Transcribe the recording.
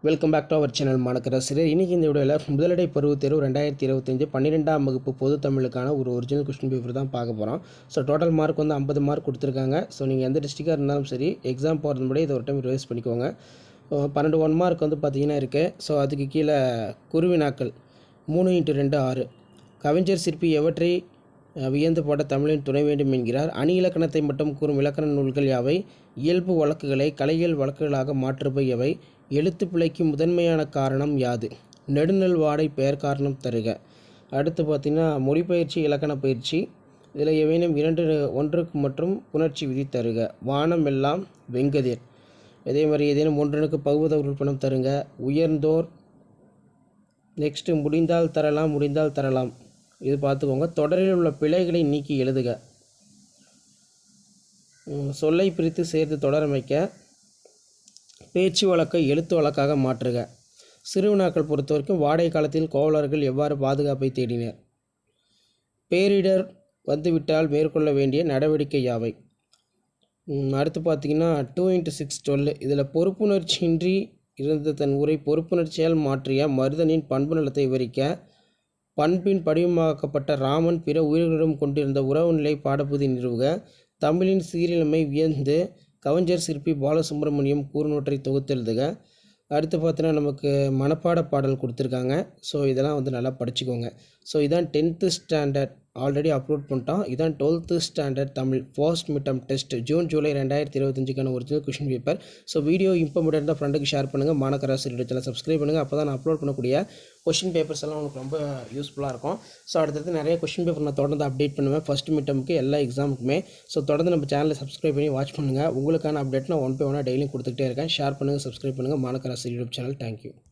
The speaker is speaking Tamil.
Welcome back to our channel மாணக்கராசிரியர். இன்றைக்கி இந்த வீடியோவில் முதலடை பருவத் தேர்வு 2025 12ஆம் வகுப்பு பொது தமிழுக்கான ஒரு ஒரிஜினல் கொஸ்டின் பேப்பர் தான் பார்க்க போகிறோம். ஸோ டோட்டல் மார்க் வந்து 50 மார்க் கொடுத்துருக்காங்க. ஸோ நீங்கள் எந்த டிஸ்ட்ரிக்டாக இருந்தாலும் சரி எக்ஸாம் போகிறது முன்னாடி இதை ஒரு டைம் ரிவைஸ் பண்ணிக்கோங்க. 12 1 மார்க் வந்து பார்த்திங்கன்னா இருக்குது. ஸோ அதுக்கு கீழே குருவினாக்கள் 3x2 6. கவிஞர் சிற்பி எவற்றை வியந்து பாட தமிழின் துணை வேண்டும் என்கிறார். அணி இலக்கணத்தை மட்டும் கூறும் இலக்கண நூல்கள் யாவை? இயல்பு வழக்குகளை கலையியல் வழக்குகளாக மாற்றுபவை எவை? எழுத்து பிழைக்கு முதன்மையான காரணம் யாது? நெடுநல் வாடை பெயர் காரணம் தருக. அடுத்து பார்த்திங்கன்னா மொழிபெயர்ச்சி இலக்கண பயிற்சி. இதில் ஏதேனும் 1 மற்றும் புணர்ச்சி விதி தருக. வானம் எல்லாம் வெங்கதிர். இதே மாதிரி ஏதேனும் 1க்கு பகுவத உறுப்பினம் தருங்க. உயர்ந்தோர். நெக்ஸ்ட்டு முடிந்தால் தரலாம். இது பார்த்துக்கோங்க. தொடரில் உள்ள பிழைகளை நீக்கி எழுதுக. சொல்லை பிரித்து சேர்த்து தொடரமைக்க. பேச்சு வழக்கை எழுத்து வழக்காக மாற்றுக. சிறுவினாக்கள் பொறுத்த வரைக்கும் வாடகை காலத்தில் கோவலர்கள் எவ்வாறு பாதுகாப்பை தேடினர்? பேரிடர் வந்துவிட்டால் மேற்கொள்ள வேண்டிய நடவடிக்கை யாவை? அடுத்து பார்த்திங்கன்னா 2x6 12. இதில் பொறுப்புணர்ச்சியின்றி இருந்த தன் ஊரை பொறுப்புணர்ச்சியால் மாற்றிய மருதனின் பண்பு நலத்தை விவரிக்க. பண்பின் படிவமாக்கப்பட்ட ராமன் பிற உயிர்களிடம் கொண்டிருந்த உறவு நிலை பாடப்பகுதி நிறுவுக. தமிழின் சீரியலமை வியந்து கவிஞர் சிற்பி பாலசுப்ரமணியம் கூறுநூற்றை தொகுத்தெழுதுக. அடுத்து பார்த்தீங்கன்னா நமக்கு மனப்பாட பாடல் கொடுத்துருக்காங்க. ஸோ இதெல்லாம் வந்து நல்லா படிச்சுக்கோங்க. ஸோ இதான் 10th ஸ்டாண்டர்ட் ஆல்ரெடி அப்லோட் பண்ணிட்டோம். இதான் 12th standard Tamil first midterm test June July 2025க்கான original question paper. So video இம்பார்ட்டண்ட்டாக இருந்தால் ஃப்ரெண்டுக்கு ஷேர் பண்ணுங்கள். மாணக்கராசிரியர் சேனல் சப்ஸ்கிரைப் பண்ணுங்கள். அப்போ தான் நான் அப்லோட் பண்ணக்கூடிய கொஷின் பேப்பர்ஸ் எல்லாம் உங்களுக்கு ரொம்ப யூஸ்ஃபுல்லாக இருக்கும். ஸோ அடுத்தது நிறைய கொஷின் பேப்பர் நான் தொடர்ந்து அப்டேட் பண்ணுவேன் ஃபர்ஸ்ட் மிட்டமுக்கு எல்லா எக்ஸாமுக்குமே. ஸோ தொடர்ந்து நம்ம சேனலை சப்ஸ்கிரைப் பண்ணி வாட்ச் பண்ணுங்கள். உங்களுக்கான அப்டேட் நான் 1 by 1 டெய்லியும் கொடுத்துக்கிட்டே இருக்கேன். ஷேர் பண்ணுங்கள், சப்ஸ்கிரைப் பண்ணுங்கள். மாணக்கராசிரியர் யூடியூப் சேனல். தேங்க்யூ.